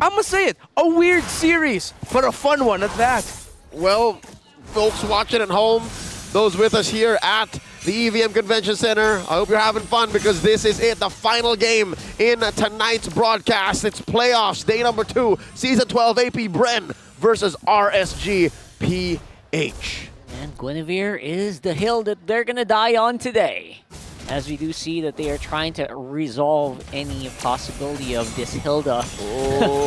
I must say it, a weird series, but a fun one at that. Well, folks watching at home, those with us here at the EVM Convention Center, I hope you're having fun because this is it, the final game in tonight's broadcast. It's playoffs, day number 2, Season 12, Apbr versus RSG-PH. And Guinevere is the hill that they're going to die on today. As we do see that they are trying to resolve any possibility of this Hilda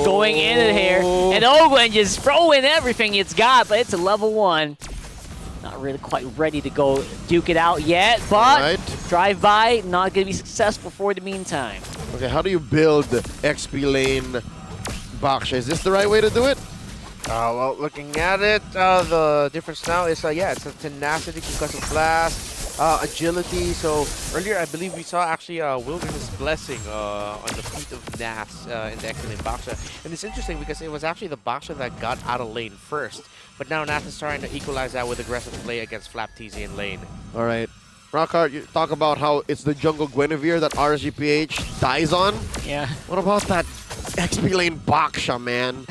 going in here. And Ogwen just throwing everything it's got, but it's a level 1. Not really quite ready to go duke it out yet, but drive-by not going to be successful for the meantime. Okay, how do you build XP lane Baksha? Is this the right way to do it? Well, looking at it, the difference now is, yeah, it's a tenacity, concussive blast, agility. So earlier, I believe we saw actually Wilderness Blessing on the feet of Nas in the X-Lane Baksha. And it's interesting because it was actually the Baksha that got out of lane first. But now Nas is trying to equalize that with aggressive play against Flap TZ in lane. All right. Rockhart, you talk about how it's the jungle Guinevere that RSG-PH dies on. Yeah. What about that XP lane Baksha, man?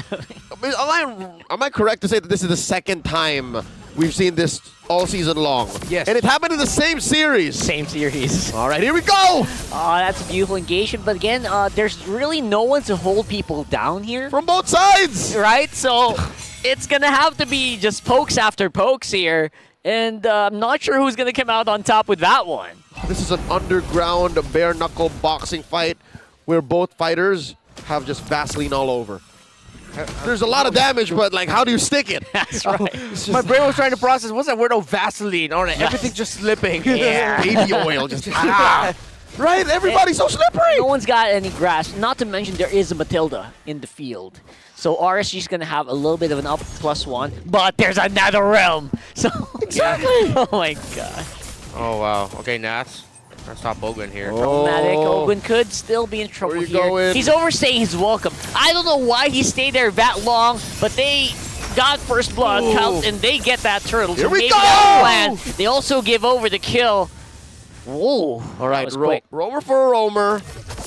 Am I correct to say that this is the second time we've seen this all season long? Yes. And it happened in the same series. Same series. All right, here we go. Oh, that's a beautiful engagement. But again, there's really no one to hold people down here. From both sides. Right? So it's going to have to be just pokes after pokes here. And I'm not sure who's going to come out on top with that one. This is an underground bare-knuckle boxing fight where both fighters have just Vaseline all over. There's a lot of damage, but like, how do you stick it? That's right. My brain was trying to process, what's that word? Oh, Vaseline. All right, everything's just slipping. Yeah. Baby oil just right? Everybody's so slippery. No one's got any grasp. Not to mention there is a Matilda in the field. So RSG's going to have a little bit of an up +1, but there's another realm. So Exactly. Oh my god. Oh, wow. Okay, Nats. Let's stop Ogwen here. Problematic. Ogwen could still be in trouble Where you here. going? He's overstaying his welcome. I don't know why he stayed there that long, but they got first blood, and they get that turtle. Here so we maybe go! that's the plan. They also give over the kill. Whoa. All right, was quick. roamer for a roamer.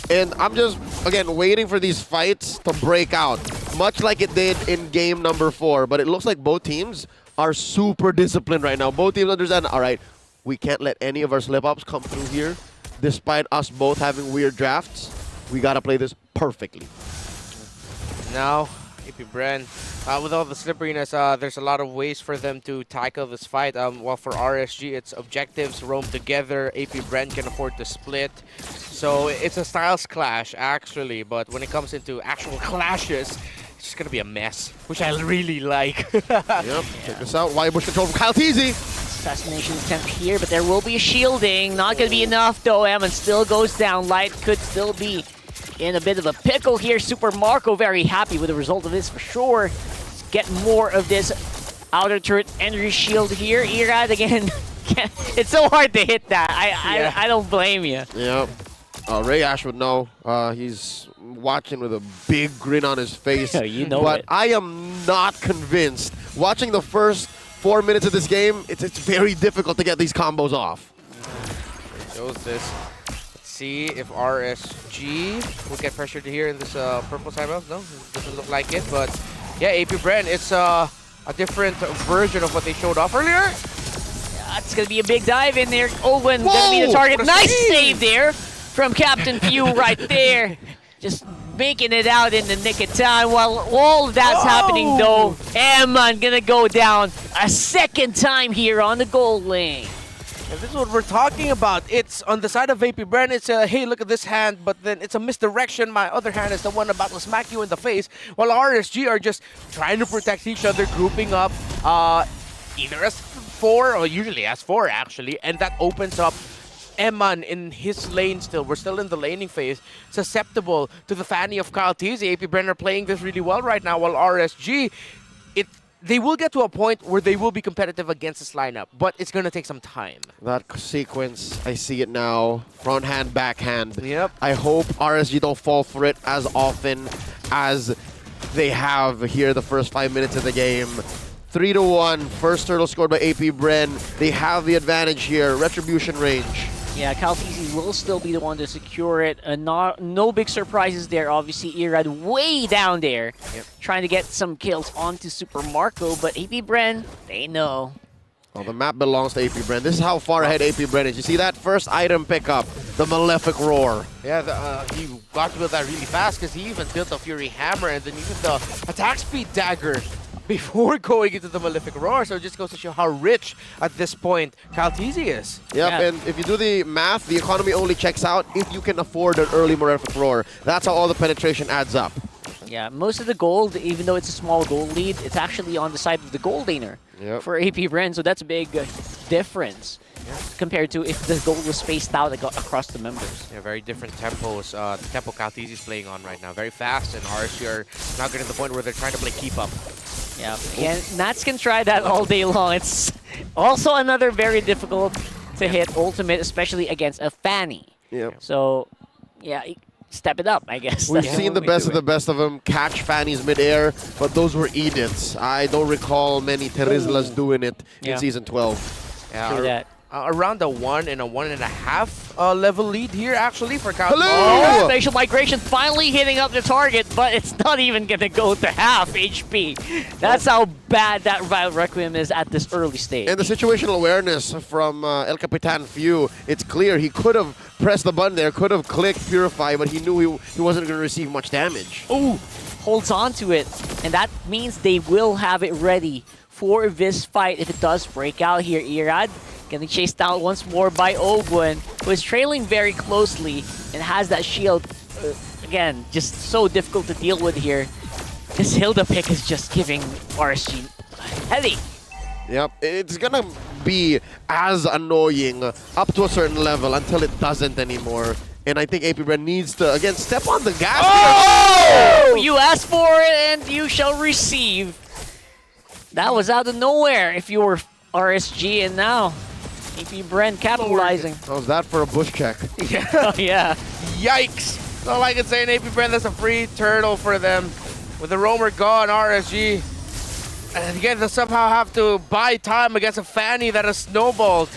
And I'm just, again, waiting for these fights to break out, much like it did in game number 4. But it looks like both teams are super disciplined right now. Both teams understand, all right, we can't let any of our slip-ups come through here. Despite us both having weird drafts, we got to play this perfectly. Now, Apbr, with all the slipperiness, there's a lot of ways for them to tackle this fight. While for RSG, it's objectives roam together. Apbr can afford to split. So it's a styles clash, actually. But when it comes into actual clashes, it's just going to be a mess, which I really like. Yep, check this out. Wire bush control from Kyle TZ. Assassination attempt here, but there will be a shielding. Not going to be enough, though. Ammon still goes down. Light could still be in a bit of a pickle here. Super Marco very happy with the result of this for sure. Let's get more of this outer turret energy shield here. Irad again. It's so hard to hit that. I don't blame you. Yep. Ray Ash would know. He's watching with a big grin on his face. You know but it. I am not convinced. Watching the first 4 minutes of this game, it's very difficult to get these combos off. It shows this. Let's see if RSG will get pressured here in this purple side round. No, it doesn't look like it. But yeah, Apbr, it's a different version of what they showed off earlier. It's going to be a big dive in there. Owen going to be the target. Nice save there from Captain Few right there. Just making it out in the nick of time. While all of that's happening, though, Eman going to go down a second time here on the goal lane. And this is what we're talking about. It's on the side of Apbr, it's a, hey, look at this hand, but then it's a misdirection. My other hand is the one about to smack you in the face, while RSG are just trying to protect each other, grouping up either as 4 or usually as 4, actually, and that opens up Eman in his lane still. We're still in the laning phase, susceptible to the fanny of Kyle TZ. Apbr are playing this really well right now, while RSG, they will get to a point where they will be competitive against this lineup, but it's going to take some time. That sequence, I see it now. Front hand, backhand. Yep. I hope RSG don't fall for it as often as they have here the first 5 minutes of the game. 3-1, first turtle scored by Apbr. They have the advantage here. Retribution range. Yeah, Caltisi will still be the one to secure it. No big surprises there. Obviously, Irad way down there, trying to get some kills onto Super Marco, but AP Bren, they know. Well, the map belongs to AP Bren. This is how far ahead AP Bren is. You see that first item pickup, the Malefic Roar. Yeah, he got to build that really fast because he even built a Fury Hammer and then even the attack speed dagger before going into the Malefic Roar. So it just goes to show how rich at this point Caltisi is. Yep, Yeah. and if you do the math, the economy only checks out if you can afford an early Malefic Roar. That's how all the penetration adds up. Yeah, most of the gold, even though it's a small gold lead, it's actually on the side of the gold laner for AP Bren, so that's a big difference compared to if the gold was spaced out across the members. Yeah, very different tempos. The tempo Caltisi is playing on right now. Very fast, and RSG are now getting to the point where they're trying to play keep up. Yeah, again, Nats can try that all day long. It's also another very difficult to hit ultimate, especially against a Fanny. Yep. So, yeah, step it up, I guess. We've That's seen the way best to of the it. best of them catch Fannies midair, but those were edicts. I don't recall many Terizlas doing it in Season 12. Yeah, True that. Around a 1 and a 1.5 level lead here, actually, for Caltisi. Hello! Oh, spatial migration finally hitting up the target, but it's not even going to go to half HP. That's how bad that Vile Requiem is at this early stage. And the situational awareness from El Capitan Few, it's clear he could have pressed the button there, could have clicked Purify, but he knew he wasn't going to receive much damage. Ooh, holds on to it, and that means they will have it ready for this fight if it does break out here. Irad getting chased down once more by Ogwen, who is trailing very closely and has that shield. Again, just so difficult to deal with here. This Hilda pick is just giving RSG a headache. Yep, it's going to be as annoying up to a certain level until it doesn't anymore. And I think AP Bren needs to, again, step on the gas. Oh! You asked for it and you shall receive. That was out of nowhere if you were RSG, and now AP Bren capitalizing. How's that for a bush check? Oh, yeah. Yikes! That's all I can say in AP Bren. That's a free turtle for them. With the roamer gone, RSG. And again, they somehow have to buy time against a Fanny that has snowballed.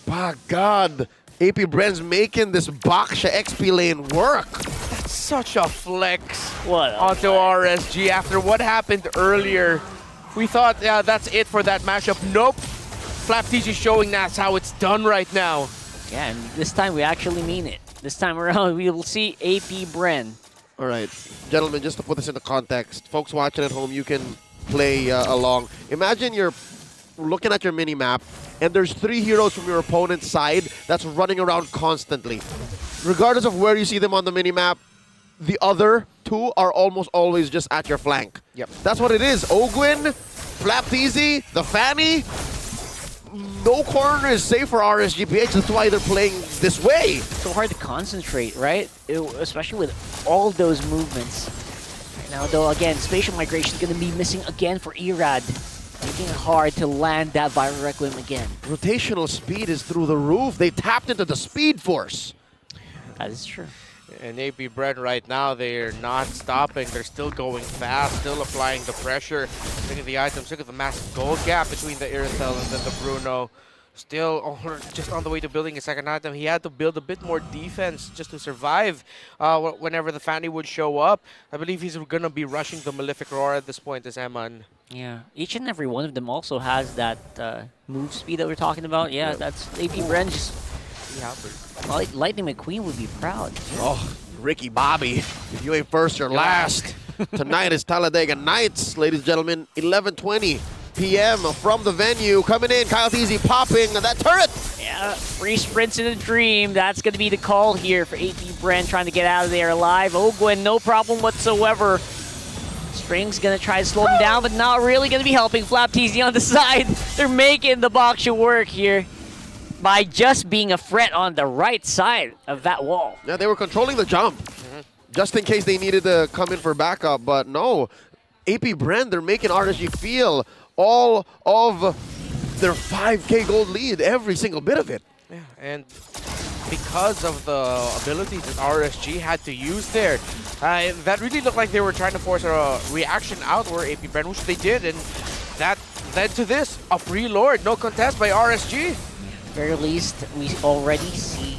By God, AP Bren's making this Baksha XP lane work. That's such a flex What a onto RSG after what happened earlier. We thought, yeah, that's it for that matchup. Nope. FlapTG showing that's how it's done right now. Yeah, and this time we actually mean it. This time around, we will see AP Bren. All right, gentlemen, just to put this into context, folks watching at home, you can play along. Imagine you're looking at your mini-map, and there's 3 heroes from your opponent's side that's running around constantly. Regardless of where you see them on the mini-map, the other 2 are almost always just at your flank. Yep. That's what it is. Ogwen, FlapTZ, the Fanny. No corner is safe for RSGPH. That's why they're playing this way. So hard to concentrate, right? Especially with all those movements. Now, though, again, spatial migration is going to be missing again for Irad. Making it hard to land that Viral Requiem again. Rotational speed is through the roof. They tapped into the Speed Force. That is true. And AP Bren right now, they're not stopping. They're still going fast, still applying the pressure. Look at the items, look at the massive gold gap between the Irithel and then the Bruno. Still just on the way to building a second item. He had to build a bit more defense just to survive whenever the Fanny would show up. I believe he's going to be rushing the Malefic Roar at this point as Eman. Yeah, each and every one of them also has that move speed that we're talking about. Yeah, that's AP Bren just... Lightning McQueen would be proud. Oh, Ricky Bobby, if you ain't first, you're last. Tonight is Talladega Nights, ladies and gentlemen. 11:20 p.m. from the venue. Coming in, Caltisi popping that turret. Yeah, free sprints in a dream. That's going to be the call here for AP Bren trying to get out of there alive. Ogwen, no problem whatsoever. String's going to try to slow him down, but not really going to be helping. FlapTZ on the side. They're making the Baksha work here by just being a threat on the right side of that wall. Yeah, they were controlling the jump, just in case they needed to come in for backup. But no, AP Bren, they're making RSG feel all of their 5K gold lead, every single bit of it. Yeah, and because of the abilities that RSG had to use there, that really looked like they were trying to force a reaction outward AP Bren, which they did, and that led to this, a free Lord, no contest by RSG. Very least, we already see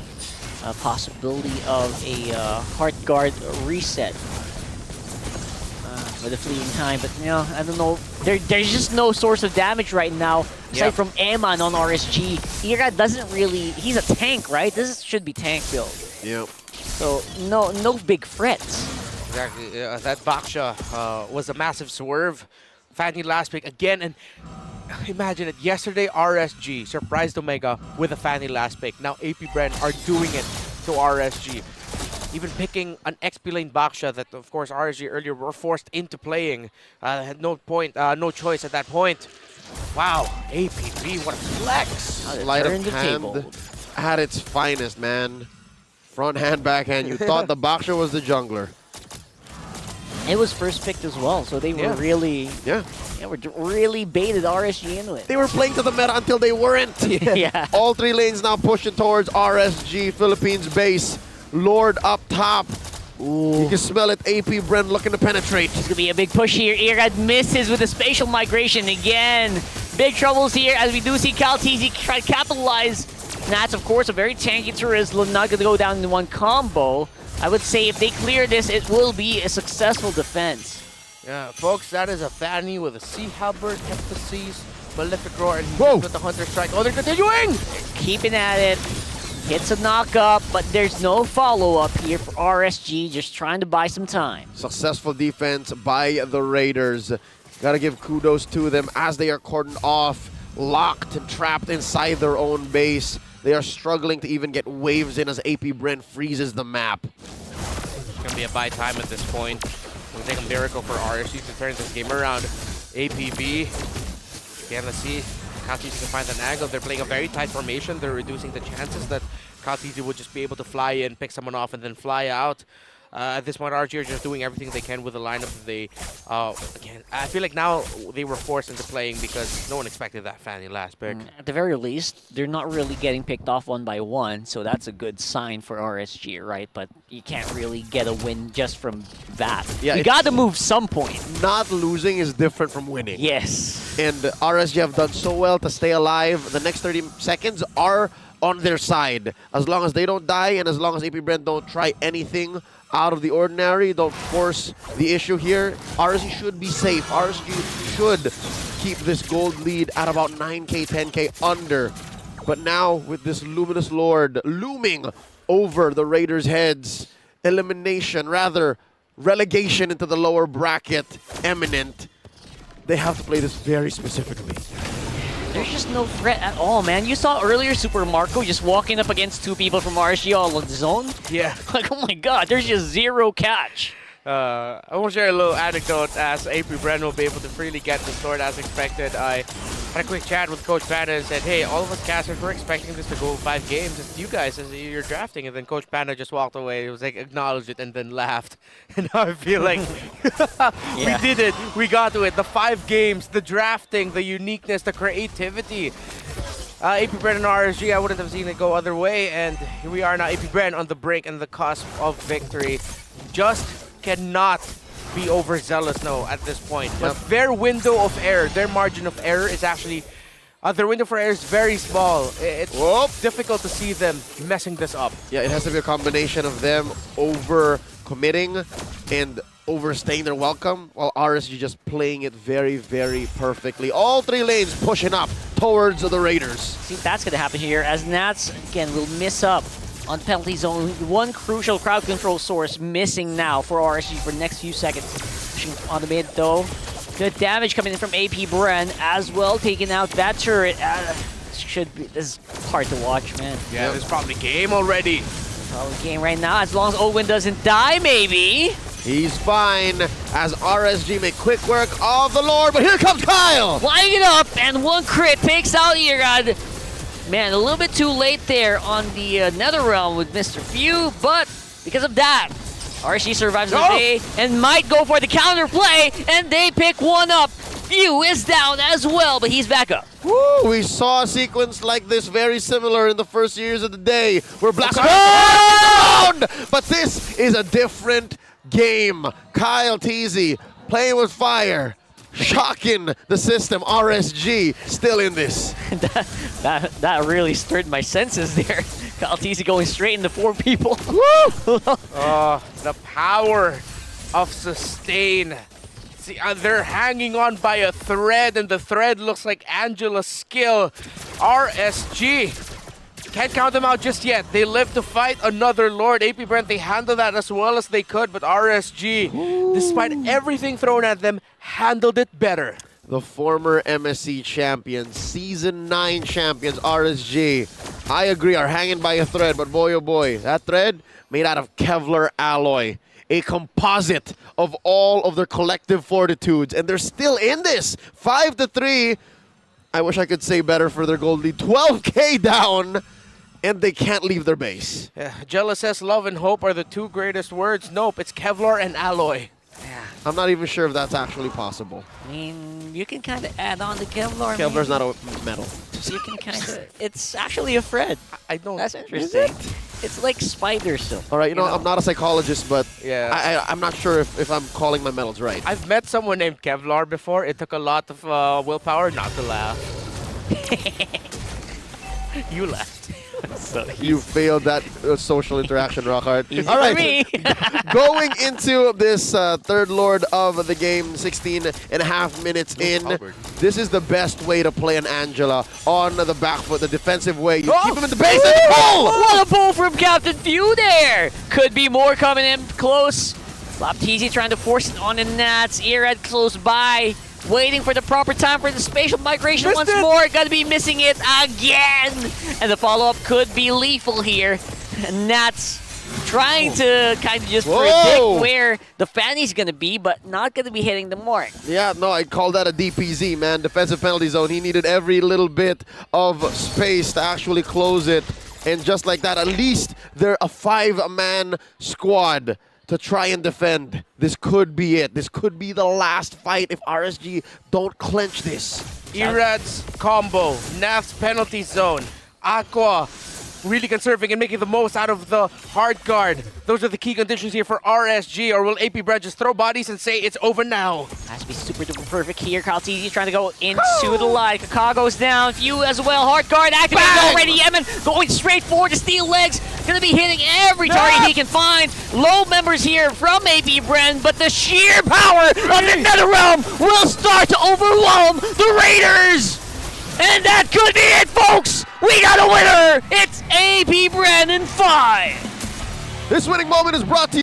possibility of a heart guard reset with a fleeting time. But you know, I don't know. There's just no source of damage right now aside from Eman on RSG. Ira doesn't really. He's a tank, right? This should be tank build. Yep. So no big threats. Exactly. That Baksha was a massive swerve. Fanny last pick again, and imagine it. Yesterday, RSG surprised Omega with a Fanny last pick. Now Apbr are doing it to RSG. Even picking an XP lane Baksha that, of course, RSG earlier were forced into playing. Had no choice at that point. Wow, APB, what a flex! Sleight of hand at its finest, man. Front hand, back hand. You thought the Baksha was the jungler. It was first picked as well, so they were really really baited RSG into it. They were playing to the meta until they weren't. Yeah. All 3 lanes now pushing towards RSG Philippines base. Lord up top. Ooh. You can smell it. Apbr looking to penetrate. It's gonna be a big push here. Irad misses with the spatial migration again. Big troubles here as we do see CalTZ try to capitalize. And that's of course a very tanky Turisla, not gonna go down in one combo. I would say if they clear this, it will be a successful defense. Yeah, folks, that is a Fanny with a Sea Halberd, Emphasis, Malefic Roar, and with the Hunter Strike. Oh, they're continuing! Keeping at it. Hits a knock-up, but there's no follow-up here for RSG, just trying to buy some time. Successful defense by the Raiders. Gotta give kudos to them as they are cordoned off, locked and trapped inside their own base. They are struggling to even get waves in as Apbr freezes the map. It's going to be a buy time at this point. It's going to take a miracle for RSG to turn this game around. APB, again, let's see. CalTZ can find an angle. They're playing a very tight formation. They're reducing the chances that CalTZ would just be able to fly in, pick someone off, and then fly out. At this point, RSG are just doing everything they can with the lineup that they, again, I feel like now they were forced into playing because no one expected that Fanny last pick. At the very least, they're not really getting picked off one by one, so that's a good sign for RSG, right? But you can't really get a win just from that. Yeah, you got to move some point. Not losing is different from winning. Yes. And RSG have done so well to stay alive. The next 30 seconds are on their side. As long as they don't die and as long as Apbr don't try anything out of the ordinary, don't force the issue here, RSG should be safe. RSG should keep this gold lead at about 9k, 10k under. But now with this Luminous Lord looming over the Raiders' heads, elimination, rather relegation into the lower bracket imminent, they have to play this very specifically. There's just no threat at all, man. You saw earlier Super Marco just walking up against 2 people from RSG all on zone. Yeah. Like, oh my god, there's just zero catch. I want to share a little anecdote as Apbr will be able to freely get the sword as expected. I had a quick chat with Coach Panda and said, hey, all of us casters were expecting this to go 5 games. It's you guys as you're drafting. And then Coach Panda just walked away. He was like, acknowledged it and then laughed. And now I feel like we did it. We got to it. The 5 games, the drafting, the uniqueness, the creativity. Apbr and RSG, I wouldn't have seen it go other way. And here we are now, Apbr on the brink and the cusp of victory. Just cannot be overzealous now at this point. But their window of error, their margin of error is actually, their window for error is very small. It's difficult to see them messing this up. Yeah, it has to be a combination of them over-committing and overstaying their welcome, while RSG just playing it very, very perfectly. All 3 lanes pushing up towards the Raiders. See, that's going to happen here as Nats, again, will miss up on penalty zone. One crucial crowd control source missing now for RSG for the next few seconds. Pushing on the mid though. Good damage coming in from Apbr as well, taking out that turret. This is hard to watch, man. Yeah, this is probably game already. Probably game right now, as long as Owen doesn't die, maybe. He's fine as RSG make quick work of the Lord, but here comes Kyle! Flying it up, and 1 crit takes out Irad. Man, a little bit too late there on the Netherrealm with Mr. Few, but because of that, RSG survives the day and might go for the counter play, and they pick one up. Few is down as well, but he's back up. Woo! We saw a sequence like this very similar in the first years of the day, where Black around, but this is a different game. Kyle TZ playing with fire. Shocking the system. RSG still in this. that really stirred my senses there. Kaltisi going straight into 4 people. The power of sustain. See, they're hanging on by a thread, and the thread looks like Angela's skill. RSG. Can't count them out just yet. They live to fight another Lord. AP Brent, they handled that as well as they could, but RSG, despite everything thrown at them, handled it better. The former MSC champions, Season 9 champions, RSG. I agree, are hanging by a thread, but boy oh boy, that thread made out of Kevlar alloy. A composite of all of their collective fortitudes, and they're still in this. 5-3. I wish I could say better for their gold lead. 12K down, and they can't leave their base. Yeah, Jealous says love and hope are the 2 greatest words. Nope, it's Kevlar and alloy. I'm not even sure if that's actually possible. I mean, you can kind of add on the Kevlar. Kevlar's not a metal. You can kind of. It's actually a thread. I don't. That's interesting. It's like spider silk. All right, you know, I'm not a psychologist, but Yeah. I'm not sure if I'm calling my metals right. I've met someone named Kevlar before. It took a lot of willpower not to laugh. You laughed. You failed that social interaction, Rockhard. Easy All for right, me. going into this third Lord of the game, 16 and a half minutes in. This is the best way to play an Angela on the back foot, the defensive way. You keep him in the base and pull! What a pull from Captain Few there! Could be more coming in close. Baptiste trying to force it on the Nats. Earhead close by. Waiting for the proper time for the spatial migration once more. Gonna be missing it again. And the follow-up could be lethal here. Nats trying to kind of just predict where the Fanny's gonna be, but not gonna be hitting the mark. Yeah, no, I'd call that a DPZ, man. Defensive penalty zone. He needed every little bit of space to actually close it. And just like that, at least they're a 5-man squad to try and defend. This could be it. This could be the last fight if RSG don't clench this. Erad's combo, Naf's penalty zone, Aqua really conserving and making the most out of the hard guard. Those are the key conditions here for RSG, or will AP Brad just throw bodies and say it's over now? Has to be super duper perfect here. Kaltisi trying to go into the line. Kaká goes down. Few as well. Hard guard activated already. Yemen going straight forward to steal legs. Gonna be hitting every target he can find. Low members here from AP Bren, but the sheer power of the NetherRealm will start to overwhelm the Raiders. And that could be it, folks! We got a winner! It's AP Bren in 5! This winning moment is brought to you